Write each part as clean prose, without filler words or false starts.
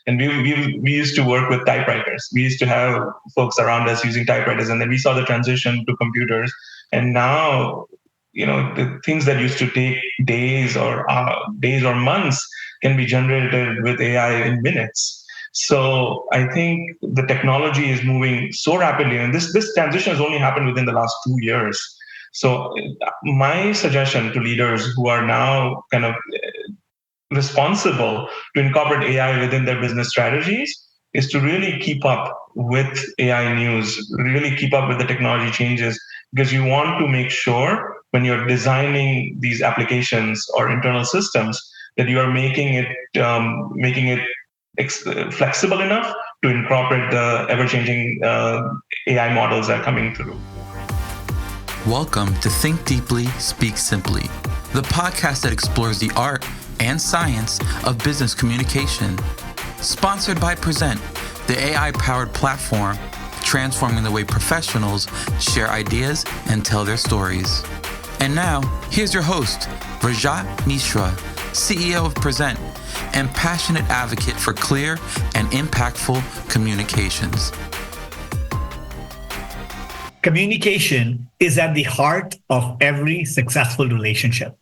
And we used to work with typewriters. We used to have folks around us using typewriters, and then we saw the transition to computers. And now, the things that used to take days or months can be generated with AI in minutes. So I think the technology is moving so rapidly, and this transition has only happened within the last 2 years. So my suggestion to leaders who are now kind of responsible to incorporate AI within their business strategies is to really keep up with AI news, really keep up with the technology changes, because you want to make sure when you're designing these applications or internal systems that you are making it flexible enough to incorporate the ever-changing AI models that are coming through. Welcome to Think Deeply, Speak Simply, the podcast that explores the art and science of business communication. Sponsored by Prezent, the AI-powered platform transforming the way professionals share ideas and tell their stories. And now, here's your host, Rajat Mishra, CEO of Prezent and passionate advocate for clear and impactful communications. Communication is at the heart of every successful relationship,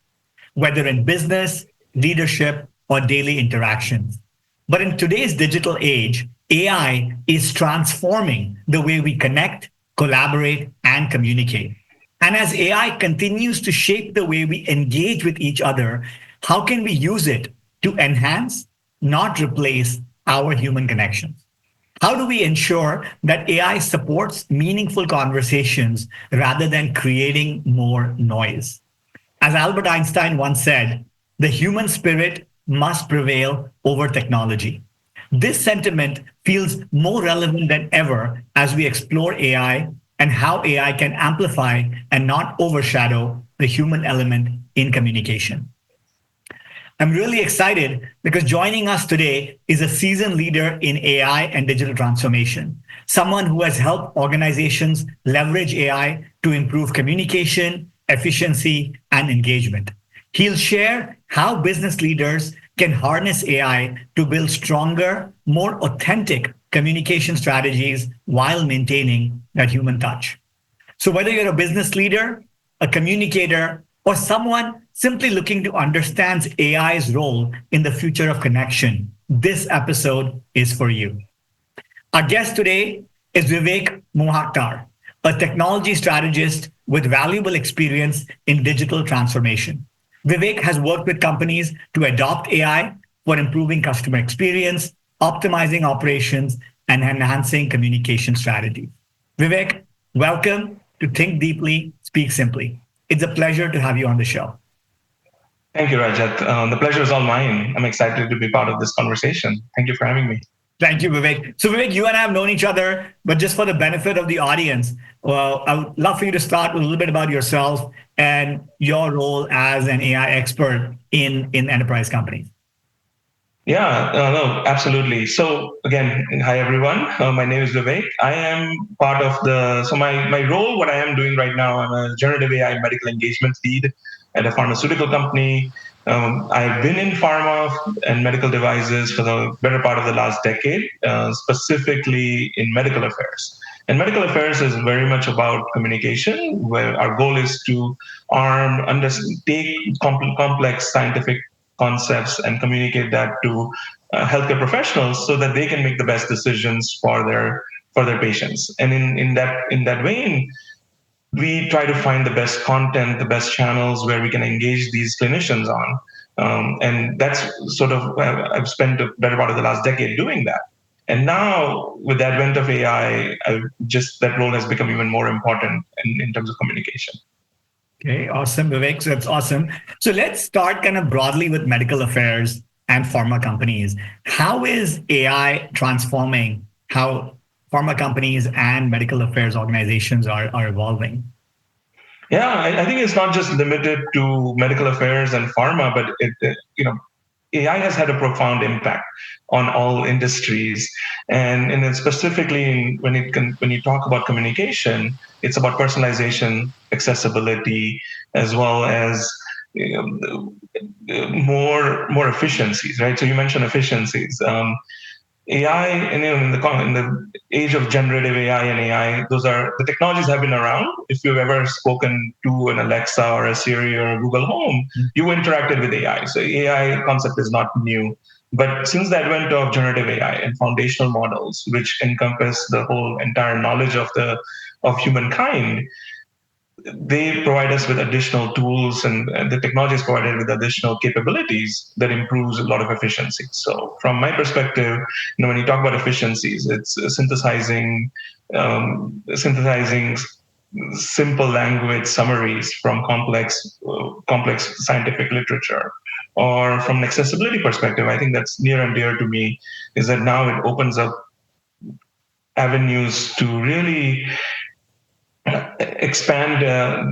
whether in business, leadership, or daily interactions. But in today's digital age, AI is transforming the way we connect, collaborate, and communicate. And as AI continues to shape the way we engage with each other, how can we use it to enhance, not replace, our human connections? How do we ensure that AI supports meaningful conversations rather than creating more noise? As Albert Einstein once said, the human spirit must prevail over technology. This sentiment feels more relevant than ever as we explore AI and how AI can amplify and not overshadow the human element in communication. I'm really excited because joining us today is a seasoned leader in AI and digital transformation, someone who has helped organizations leverage AI to improve communication, efficiency, and engagement. He'll share how business leaders can harness AI to build stronger, more authentic communication strategies while maintaining that human touch. So whether you're a business leader, a communicator, or someone simply looking to understand AI's role in the future of connection, this episode is for you. Our guest today is Vivek Mohakhtar, a technology strategist with valuable experience in digital transformation. Vivek has worked with companies to adopt AI for improving customer experience, optimizing operations, and enhancing communication strategies. Vivek, welcome to Think Deeply, Speak Simply. It's a pleasure to have you on the show. Thank you, Rajat. The pleasure is all mine. I'm excited to be part of this conversation. Thank you for having me. Thank you, Vivek. So Vivek, you and I have known each other, but just for the benefit of the audience, well, I would love for you to start with a little bit about yourself and your role as an AI expert in enterprise companies. Yeah, no, absolutely. So again, hi everyone. My name is Vivek. I am part of my role, what I am doing right now, I'm a generative AI medical engagement lead at a pharmaceutical company. I've been in pharma and medical devices for the better part of the last decade, specifically in medical affairs. And medical affairs is very much about communication, where our goal is to take complex scientific concepts and communicate that to healthcare professionals so that they can make the best decisions for their patients. And in that vein, we try to find the best content, the best channels where we can engage these clinicians on. And that's sort of, I've spent the better part of the last decade doing that. And now, with the advent of AI, that role has become even more important in terms of communication. Okay, awesome, Vivek. So that's awesome. So let's start kind of broadly with medical affairs and pharma companies. How is AI transforming how pharma companies and medical affairs organizations are evolving? Yeah, I think it's not just limited to medical affairs and pharma, but AI has had a profound impact on all industries, and then specifically when you talk about communication, it's about personalization, accessibility, as well as more efficiencies, right? So you mentioned efficiencies. AI, and in the age of generative AI and AI, those are the technologies have been around. If you've ever spoken to an Alexa or a Siri or a Google Home, you interacted with AI. So AI concept is not new. But since the advent of generative AI and foundational models, which encompass the whole entire knowledge of humankind, they provide us with additional tools, and the technology is provided with additional capabilities that improves a lot of efficiency. So from my perspective, when you talk about efficiencies, it's synthesizing simple language summaries from complex scientific literature. Or from an accessibility perspective, I think that's near and dear to me, is that now it opens up avenues to really expand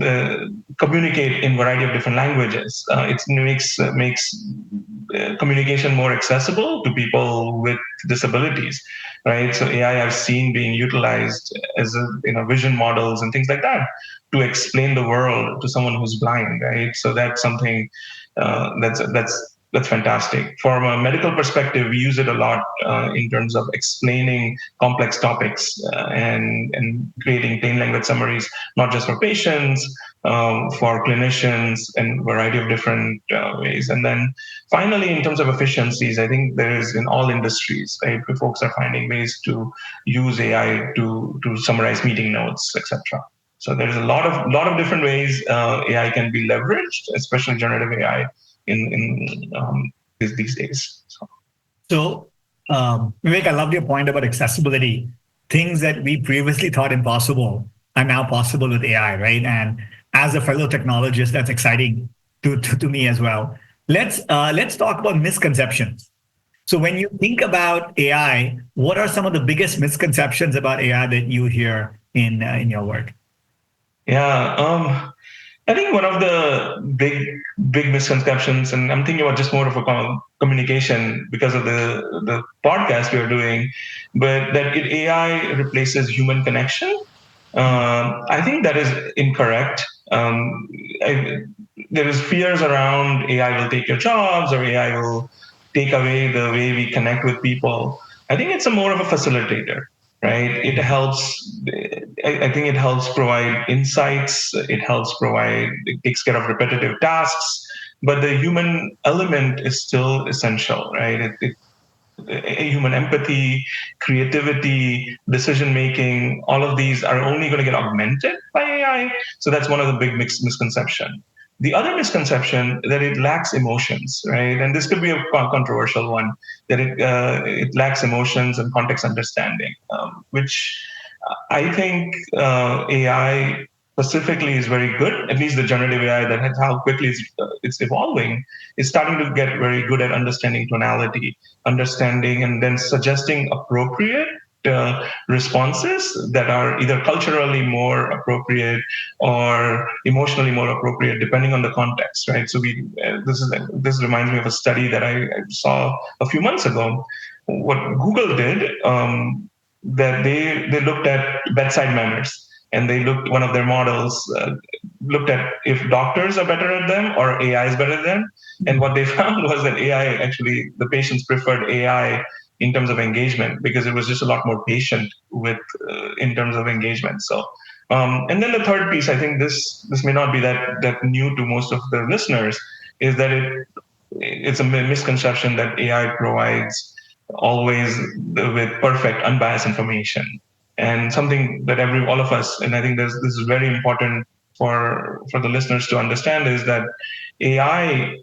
the communicate in variety of different languages. It makes communication more accessible to people with disabilities, right? So AI I've seen being utilized as vision models and things like that to explain the world to someone who's blind, right? So that's something that's fantastic. From a medical perspective, we use it a lot in terms of explaining complex topics and creating plain language summaries, not just for patients, for clinicians, and a variety of different ways. And then finally, in terms of efficiencies, I think there is in all industries, right? Folks are finding ways to use AI to summarize meeting notes, etc. So there's a lot of different ways AI can be leveraged, especially generative AI in these days. So, Vivek, I loved your point about accessibility. Things that we previously thought impossible are now possible with AI, right? And as a fellow technologist, that's exciting to me as well. Let's talk about misconceptions. So when you think about AI, what are some of the biggest misconceptions about AI that you hear in your work? Yeah, I think one of the big misconceptions, and I'm thinking about just more of a communication because of the podcast we are doing, but that AI replaces human connection. I think that is incorrect. I, there is fears around AI will take your jobs or AI will take away the way we connect with people. I think it's a more of a facilitator, right? It helps. I think it helps provide insights. It takes care of repetitive tasks, but the human element is still essential, right? Human empathy, creativity, decision making, all of these are only going to get augmented by AI. So that's one of the big misconception. The other misconception that it lacks emotions, right? And this could be a controversial one, that it lacks emotions and context understanding, which I think AI specifically is very good. At least the generative AI, that how quickly it's evolving, is starting to get very good at understanding tonality, understanding, and then suggesting appropriate responses that are either culturally more appropriate or emotionally more appropriate, depending on the context, right? So this reminds me of a study that I saw a few months ago. What Google did, that they looked at bedside manners, and they looked one of their models looked at if doctors are better at them or AI is better at them. And what they found was that AI, actually the patients preferred AI in terms of engagement, because it was just a lot more patient with in terms of engagement. So and then the third piece, I think this may not be that new to most of the listeners, is that it's a misconception that AI provides always with perfect unbiased information. And something that all of us, and I think this is very important for the listeners to understand, is that AI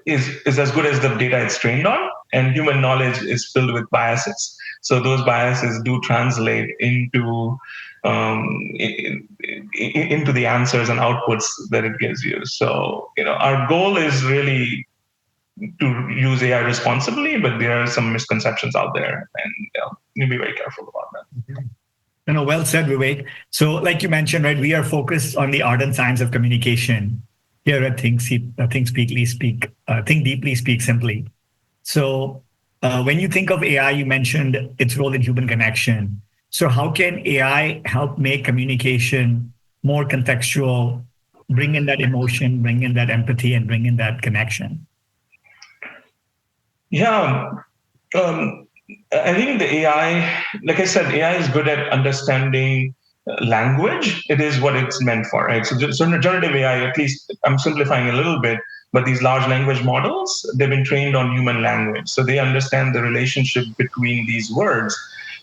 is as good as the data it's trained on, and human knowledge is filled with biases. So those biases do translate into into the answers and outputs that it gives you. So our goal is really to use AI responsibly, but there are some misconceptions out there, and you be very careful about that. Well said, Vivek. So, like you mentioned, right, we are focused on the art and science of communication here at Think Deeply, Speak Simply. So, when you think of AI, you mentioned its role in human connection. So, how can AI help make communication more contextual, bring in that emotion, bring in that empathy, and bring in that connection? Yeah. I think the AI, like I said, AI is good at understanding language. It is what it's meant for, right? So generative AI, at least I'm simplifying a little bit, but these large language models, they've been trained on human language. So they understand the relationship between these words.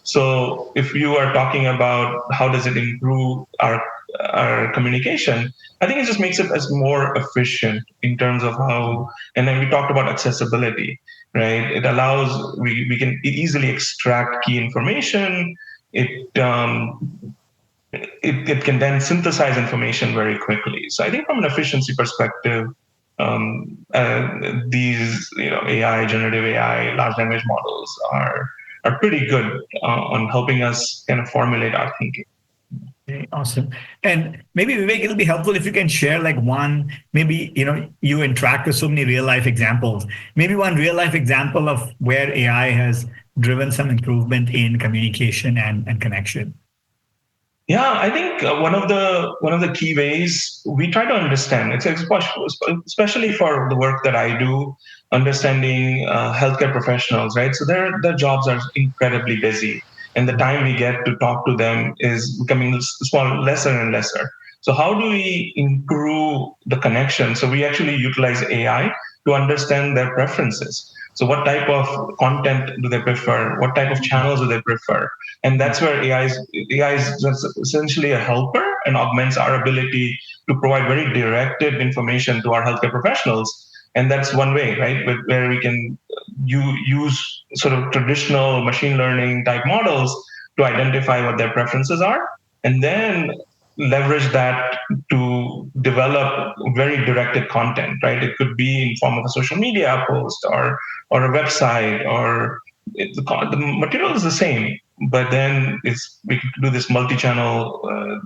So if you are talking about how does it improve our communication, I think it just makes it as more efficient in terms of how, and then we talked about accessibility, right? It allows, we can easily extract key information. It can then synthesize information very quickly. So I think from an efficiency perspective, these AI, generative AI, large language models are pretty good on helping us kind of formulate our thinking. Okay, awesome. And maybe Vivek, it'll be helpful if you can share like one, maybe, you interact with so many real life examples, maybe one real life example of where AI has driven some improvement in communication and connection. Yeah, I think one of the key ways we try to understand it's especially for the work that I do, understanding healthcare professionals, right? So their jobs are incredibly busy, and the time we get to talk to them is becoming lesser and lesser. So how do we improve the connection? So we actually utilize AI to understand their preferences. So what type of content do they prefer? What type of channels do they prefer? And that's where AI is just essentially a helper and augments our ability to provide very directed information to our healthcare professionals. And that's one way, right, where we can use sort of traditional machine learning type models to identify what their preferences are, and then leverage that to develop very directed content, right? It could be in form of a social media post or a website, or the material is the same, but then we can do this multi-channel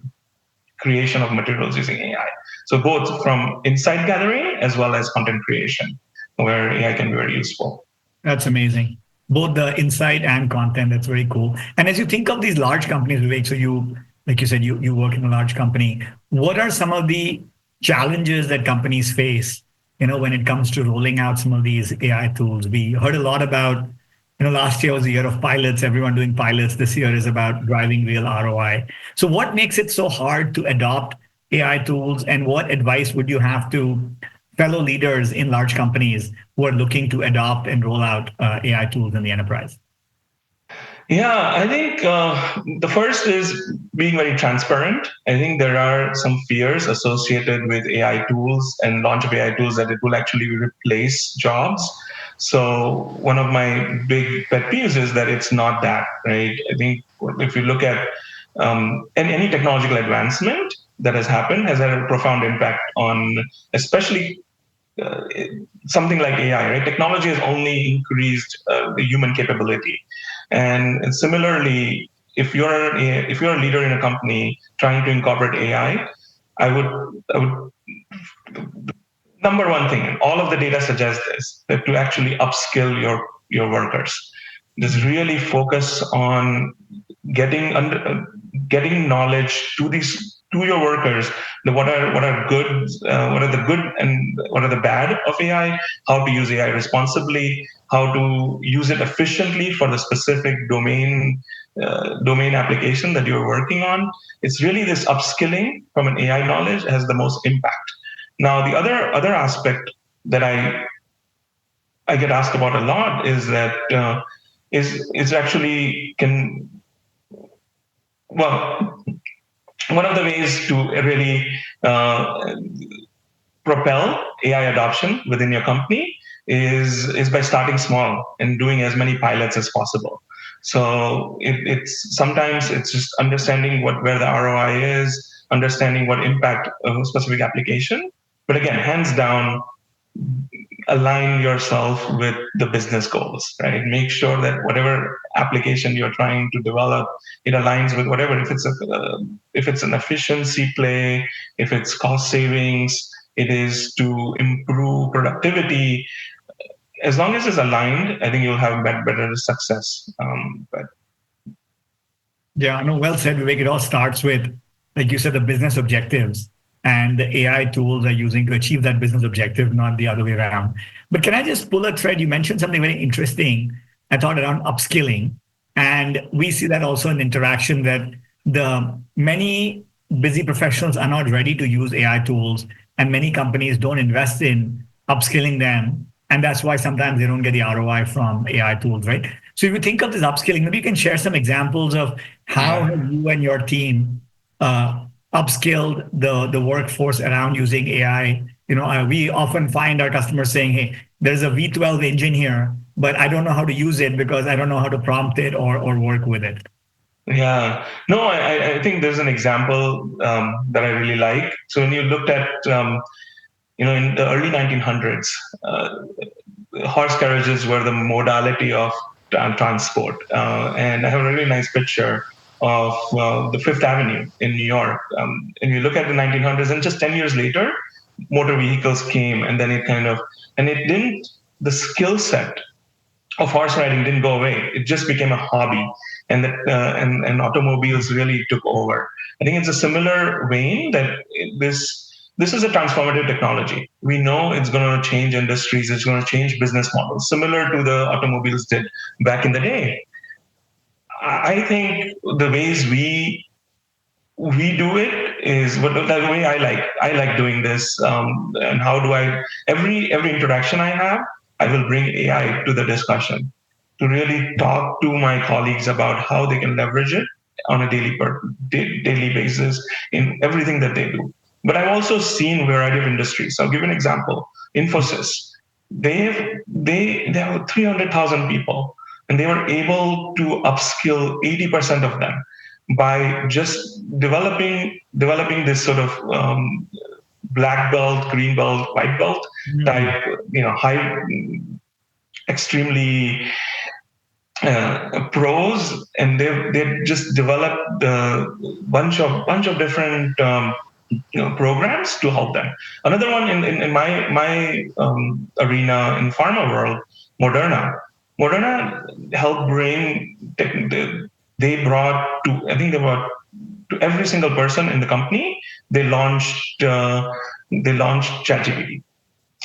creation of materials using AI. So both from insight gathering as well as content creation, where AI can be very useful. That's amazing. Both the insight and content. That's very cool. And as you think of these large companies, Vivek, so you, like you said, you work in a large company. What are some of the challenges that companies face, when it comes to rolling out some of these AI tools? We heard a lot about, last year was a year of pilots, everyone doing pilots. This year is about driving real ROI. So what makes it so hard to adopt AI tools, and what advice would you have to fellow leaders in large companies who are looking to adopt and roll out AI tools in the enterprise? Yeah, I think the first is being very transparent. I think there are some fears associated with AI tools and launch of AI tools that it will actually replace jobs. So one of my big pet peeves is that it's not that, right? I think if you look at and any technological advancement that has happened has had a profound impact on, especially uh, something like AI, right? Technology has only increased the human capability, and similarly, if you're a leader in a company trying to incorporate AI, I would number one thing, all of the data suggests this, that to actually upskill your workers, just really focus on getting getting knowledge to your workers, the what are the good and what are the bad of AI, how to use AI responsibly, how to use it efficiently for the specific domain application that you're working on. It's really this upskilling from an AI knowledge has the most impact. Now, the other aspect that I get asked about a lot is that is actually can well one of the ways to really propel AI adoption within your company is by starting small and doing as many pilots as possible. So it's sometimes it's just understanding where the ROI is, understanding what impact of a specific application. But again, hands down, align yourself with the business goals, right? Make sure that whatever application you're trying to develop, it aligns with whatever. If it's an efficiency play, if it's cost savings, it is to improve productivity. As long as it's aligned, I think you'll have better success. But Yeah, no, well said, Vivek. It all starts with, like you said, the business objectives, and the AI tools are using to achieve that business objective, not the other way around. But can I just pull a thread? You mentioned something very interesting a thought around upskilling. And we see that also in interaction that the many busy professionals are not ready to use AI tools, and many companies don't invest in upskilling them. And that's why sometimes they don't get the ROI from AI tools, right? So if you think of this upskilling, maybe you can share some examples of how Yeah. have you and your team upskilled the workforce around using AI. We often find our customers saying, "Hey, there's a V12 engine here, but I don't know how to use it because I don't know how to prompt it or work with it." Yeah. No, I think there's an example that I really like. So when you looked at, in the early 1900s, horse carriages were the modality of transport. And I have a really nice picture of the Fifth Avenue in New York. And you look at the 1900s, and just 10 years later, motor vehicles came, and then and it didn't, the skill set of horse riding didn't go away. It just became a hobby, and automobiles really took over. I think it's a similar vein that this is a transformative technology. We know it's going to change industries. It's going to change business models, similar to the automobiles did back in the day. I think the ways we do it is what the way I like doing this. And how do I every interaction I have, I will bring AI to the discussion to really talk to my colleagues about how they can leverage it on a daily basis in everything that they do. But I've also seen a variety of industries. So I'll give you an example. Infosys, they have 300,000 people, and they were able to upskill 80% of them by just developing this sort of black belt, green belt, white belt type, high, extremely pros, and they've just developed a bunch of different programs to help them. Another one in my arena in pharma world, Moderna. Moderna helped bring they brought to I think they brought to every single person in the company. They launched ChatGPT,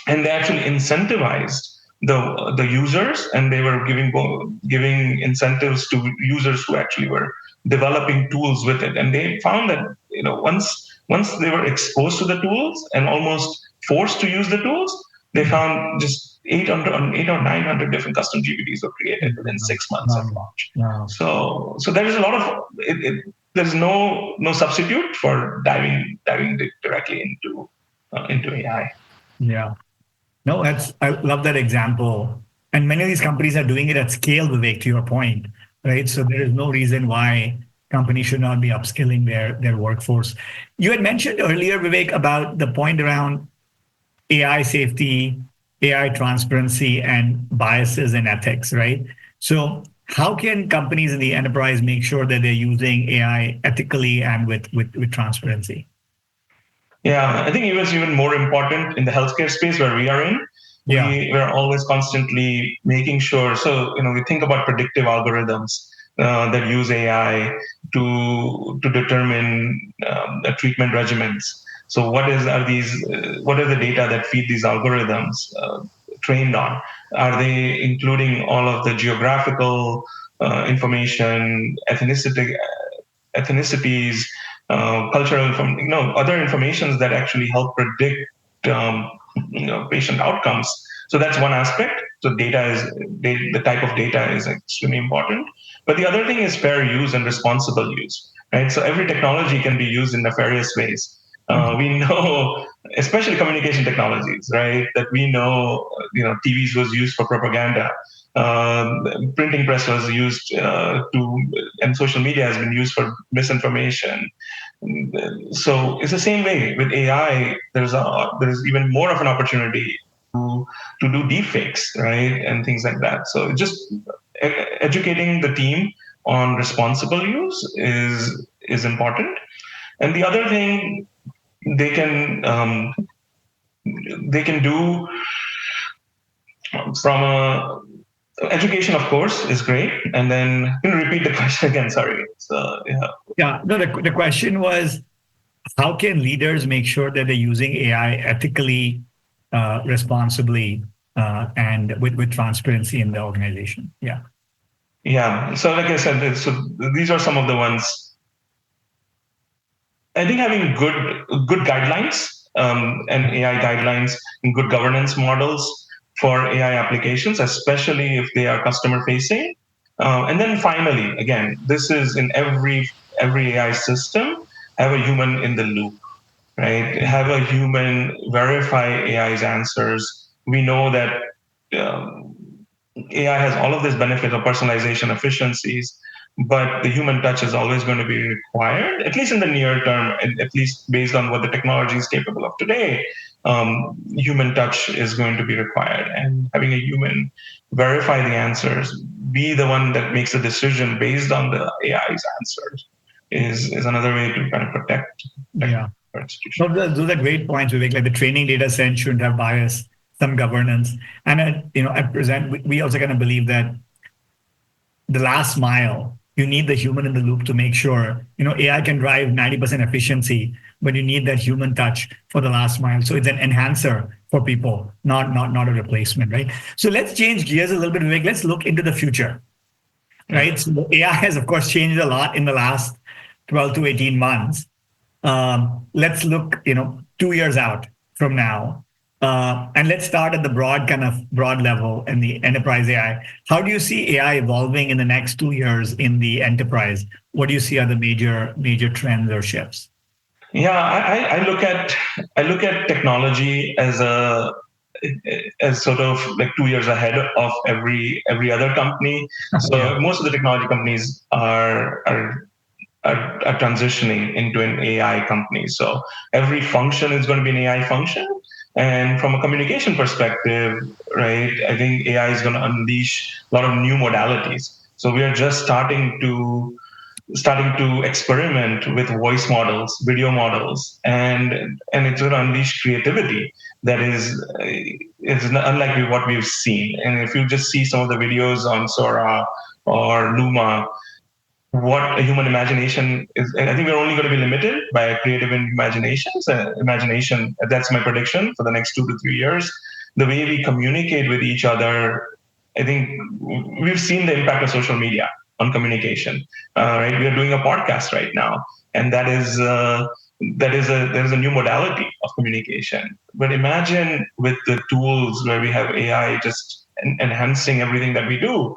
and they actually incentivized the users, and they were giving incentives to users who actually were developing tools with it. And they found that once they were exposed to the tools and almost forced to use the tools, they found just 800 or 900 different custom GPTs were created within 6 months of launch. Wow. So there is a lot of there's no substitute for diving directly into AI. Yeah. No, I love that example. And many of these companies are doing it at scale, Vivek, to your point, right? So there is no reason why companies should not be upskilling their workforce. You had mentioned earlier, Vivek, about the point around AI safety, AI transparency, and biases and ethics, right? So how can companies in the enterprise make sure that they're using AI ethically and with transparency? Yeah, I think it was even more important in the healthcare space where we are in. Yeah. We're always constantly making sure. So we think about predictive algorithms that use AI to determine the treatment regimens. So what are these? What are the data that feed these algorithms trained on? Are they including all of the geographical information, ethnicities, cultural, other informations that actually help predict patient outcomes. So that's one aspect. So the type of data is extremely important. But the other thing is fair use and responsible use, right? So every technology can be used in nefarious ways. We know, especially communication technologies, right? That we know, TVs was used for propaganda. Printing press was used and social media has been used for misinformation. So it's the same way with AI. There's even more of an opportunity to do deepfakes, right, and things like that. So just educating the team on responsible use is important. And the other thing they can do from a education, of course, is great. And then can you repeat the question again? Sorry. So yeah. Yeah. No, the question was, how can leaders make sure that they're using AI ethically, responsibly, and with transparency in the organization. Yeah. Yeah. So like I said, so these are some of the ones. I think having good guidelines and AI guidelines and good governance models for AI applications, especially if they are customer facing. And then finally, again, this is in every AI system, have a human in the loop, right? Have a human verify AI's answers. We know that um, AI has all of this benefit of personalization efficiencies, but the human touch is always going to be required, at least in the near term, at least based on what the technology is capable of today. Human touch is going to be required, and having a human verify the answers, be the one that makes a decision based on the AI's answers, is another way to kind of protect Yeah. our institution. No, those are great points, Vivek. Like the training data set shouldn't have bias, some governance. And at present, we also kind of believe that the last mile, you need the human in the loop to make sure, AI can drive 90% efficiency, but you need that human touch for the last mile. So it's an enhancer for people, not a replacement, right? So let's change gears a little bit, Vivek. Let's look into the future, Yeah. right? So AI has, of course, changed a lot in the last 12 to 18 months. Let's look, 2 years out from now. And let's start at the broad level in the enterprise AI. How do you see AI evolving in the next 2 years in the enterprise? What do you see are the major trends or shifts? Yeah, I look at technology as sort of like 2 years ahead of every other company. Yeah. So most of the technology companies are transitioning into an AI company. So every function is going to be an AI function. And from a communication perspective, right, I think AI is going to unleash a lot of new modalities. So we are just starting to experiment with voice models, video models, and it's going to unleash creativity that is unlike what we've seen. And if you just see some of the videos on Sora or Luma, what a human imagination is, I think we're only going to be limited by creative imaginations. Imagination. That's my prediction for the next 2 to 3 years. The way we communicate with each other, I think we've seen the impact of social media on communication. Right, we are doing a podcast right now, and there is a new modality of communication. But imagine with the tools where we have AI just enhancing everything that we do,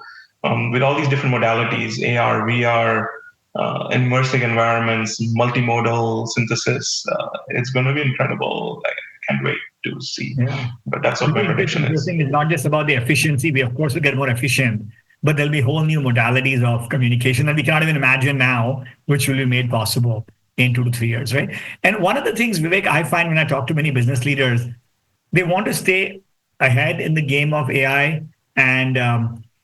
with all these different modalities, AR, VR, immersive environments, multimodal synthesis. It's going to be incredible. I can't wait to see. Yeah. But that's what my Because what's prediction is. interesting is not just about the efficiency. We, of course, will get more efficient, but there'll be whole new modalities of communication that we cannot even imagine now, which will be made possible in 2 to 3 years, right? And one of the things, Vivek, I find when I talk to many business leaders, they want to stay ahead in the game of AI. And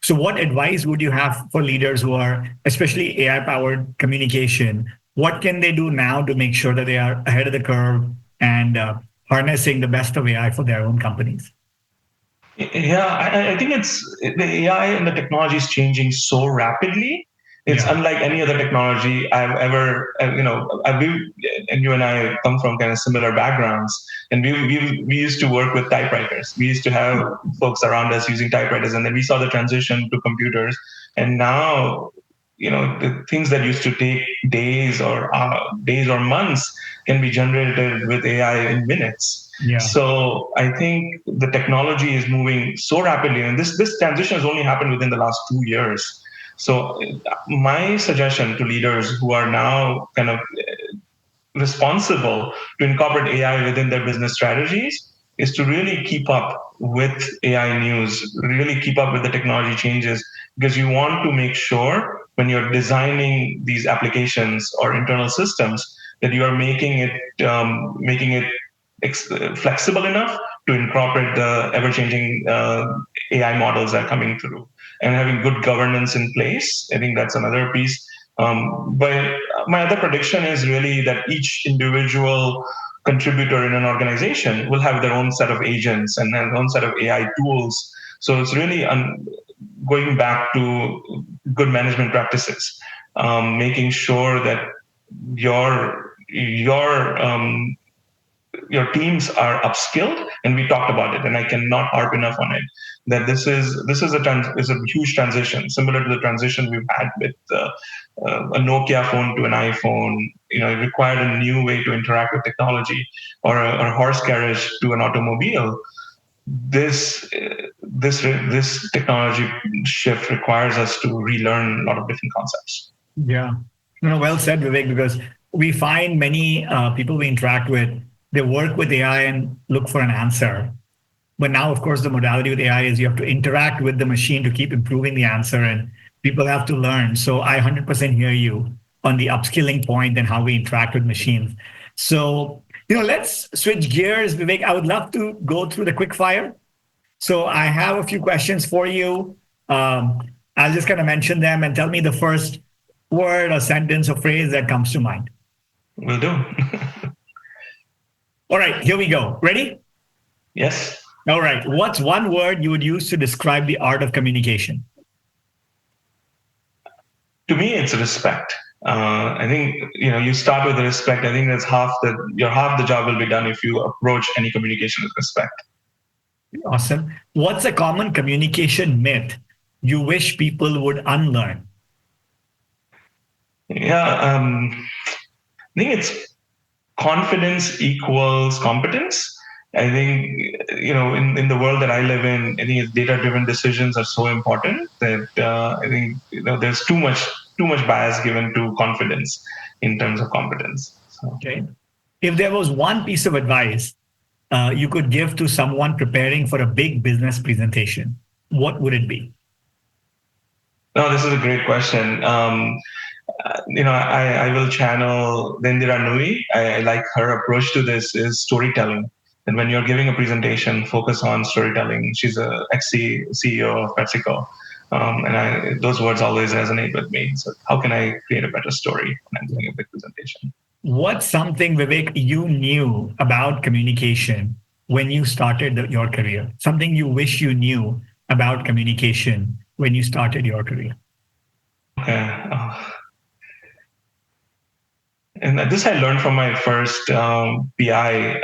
so, what advice would you have for leaders who are, especially AI powered communication? What can they do now to make sure that they are ahead of the curve and harnessing the best of AI for their own companies? Yeah, I think it's the AI and the technology is changing so rapidly. It's Yeah. unlike any other technology I've ever, and you and I come from kind of similar backgrounds, and we used to work with typewriters. We used to have folks around us using typewriters, and then we saw the transition to computers, and now, the things that used to take days or months can be generated with AI in minutes. Yeah. So I think the technology is moving so rapidly, and this transition has only happened within the last 2 years. So my suggestion to leaders who are now kind of responsible to incorporate AI within their business strategies is to really keep up with AI news, really keep up with the technology changes, because you want to make sure when you're designing these applications or internal systems that you are making it flexible enough to incorporate the ever-changing AI models that are coming through, and having good governance in place. I think that's another piece. But my other prediction is really that each individual contributor in an organization will have their own set of agents and their own set of AI tools. So it's really going back to good management practices, making sure that your your teams are upskilled, and we talked about it, and I cannot harp enough on it, that is a huge transition, similar to the transition we've had with a Nokia phone to an iPhone. It required a new way to interact with technology, or a horse carriage to an automobile. This technology shift requires us to relearn a lot of different concepts. Yeah. Well said, Vivek, because we find many people we interact with, they work with AI and look for an answer. But now, of course, the modality with AI is you have to interact with the machine to keep improving the answer, and people have to learn. So I 100% hear you on the upskilling point and how we interact with machines. So, let's switch gears, Vivek. I would love to go through the quick fire. So I have a few questions for you. I'll just kind of mention them and tell me the first word or sentence or phrase that comes to mind. Will do. All right, here we go. Ready? Yes. All right. What's one word you would use to describe the art of communication? To me, it's respect. I think you start with the respect. I think that's half the job will be done if you approach any communication with respect. Awesome. What's a common communication myth you wish people would unlearn? Yeah, I think it's confidence equals competence. I think in the world that I live in, I think data-driven decisions are so important that I think there's too much bias given to confidence in terms of competence. So. Okay. If there was one piece of advice you could give to someone preparing for a big business presentation, what would it be? No, this is a great question. I will channel Indira Nui. I like her approach to this is storytelling. And when you're giving a presentation, focus on storytelling. She's a ex-CEO of PepsiCo. And those words always resonate with me. So how can I create a better story when I'm doing a big presentation? What's something, Vivek, you knew about communication when you started your career? Something you wish you knew about communication when you started your career? Okay. And this I learned from my first PI.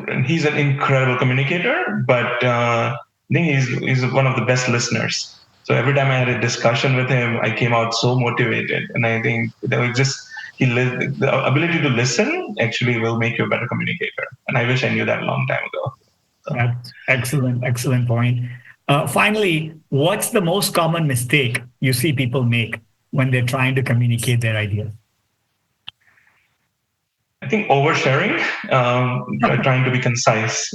And he's an incredible communicator, but I think he's one of the best listeners. So every time I had a discussion with him, I came out so motivated. And I think that was just the ability to listen actually will make you a better communicator. And I wish I knew that a long time ago. So. That's excellent point. Finally, what's the most common mistake you see people make when they're trying to communicate their ideas? I think oversharing, trying to be concise.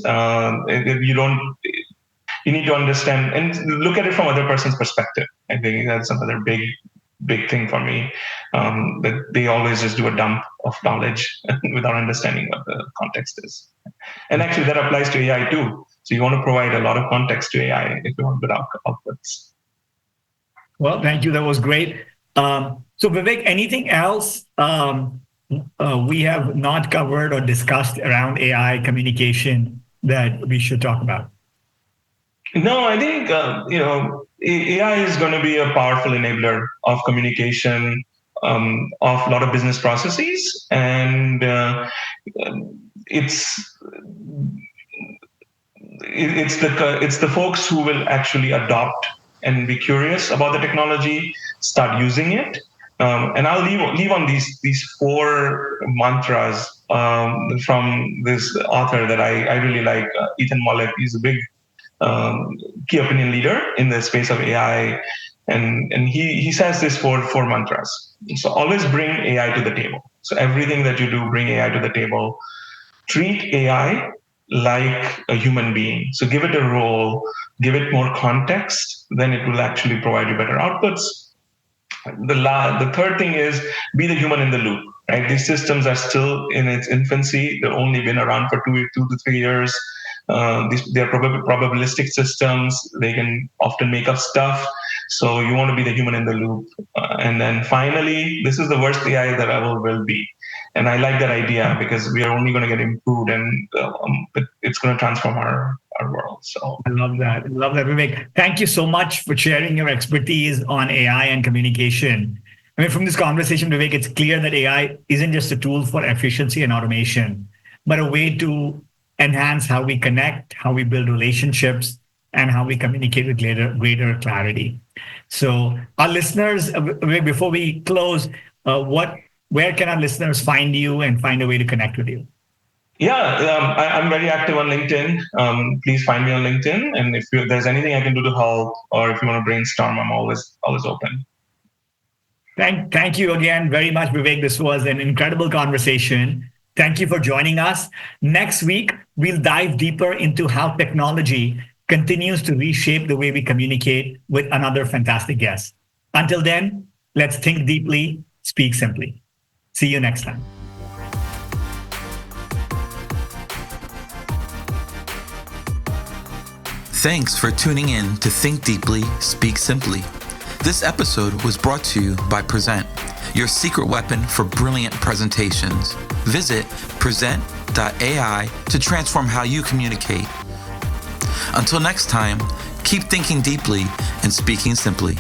You need to understand and look at it from other person's perspective. I think that's another big thing for me. That they always just do a dump of knowledge without understanding what the context is. And actually, that applies to AI too. So you want to provide a lot of context to AI if you want good outputs. Well, thank you. That was great. So Vivek, anything else we have not covered or discussed around AI communication that we should talk about? No, I think AI is going to be a powerful enabler of communication of a lot of business processes, and it's the folks who will actually adopt and be curious about the technology, start using it. And I'll leave on these 4 mantras from this author that I really like, Ethan Mollick. He's a big key opinion leader in the space of AI, and he says this 4 mantras. So always bring AI to the table. So everything that you do, bring AI to the table. Treat AI like a human being. So give it a role, give it more context, then it will actually provide you better outputs. The third thing is be the human in the loop, right? These systems are still in its infancy. They've only been around for 2 to 3 years. They're probabilistic systems. They can often make up stuff. So you want to be the human in the loop. And then finally, this is the worst AI that ever will be. And I like that idea because we are only going to get improved, and it's going to transform our world. So I love that. Vivek. Thank you so much for sharing your expertise on AI and communication. I mean, from this conversation, Vivek, it's clear that AI isn't just a tool for efficiency and automation, but a way to enhance how we connect, how we build relationships, and how we communicate with greater clarity. So, our listeners, before we close, where can our listeners find you and find a way to connect with you? Yeah, I'm very active on LinkedIn. Please find me on LinkedIn, and if there's anything I can do to help, or if you want to brainstorm, I'm always open. Thank you again very much, Vivek. This was an incredible conversation. Thank you for joining us. Next week, we'll dive deeper into how technology continues to reshape the way we communicate with another fantastic guest. Until then, let's think deeply, speak simply. See you next time. Thanks for tuning in to Think Deeply, Speak Simply. This episode was brought to you by Prezent, your secret weapon for brilliant presentations. Visit present.ai to transform how you communicate. Until next time, keep thinking deeply and speaking simply.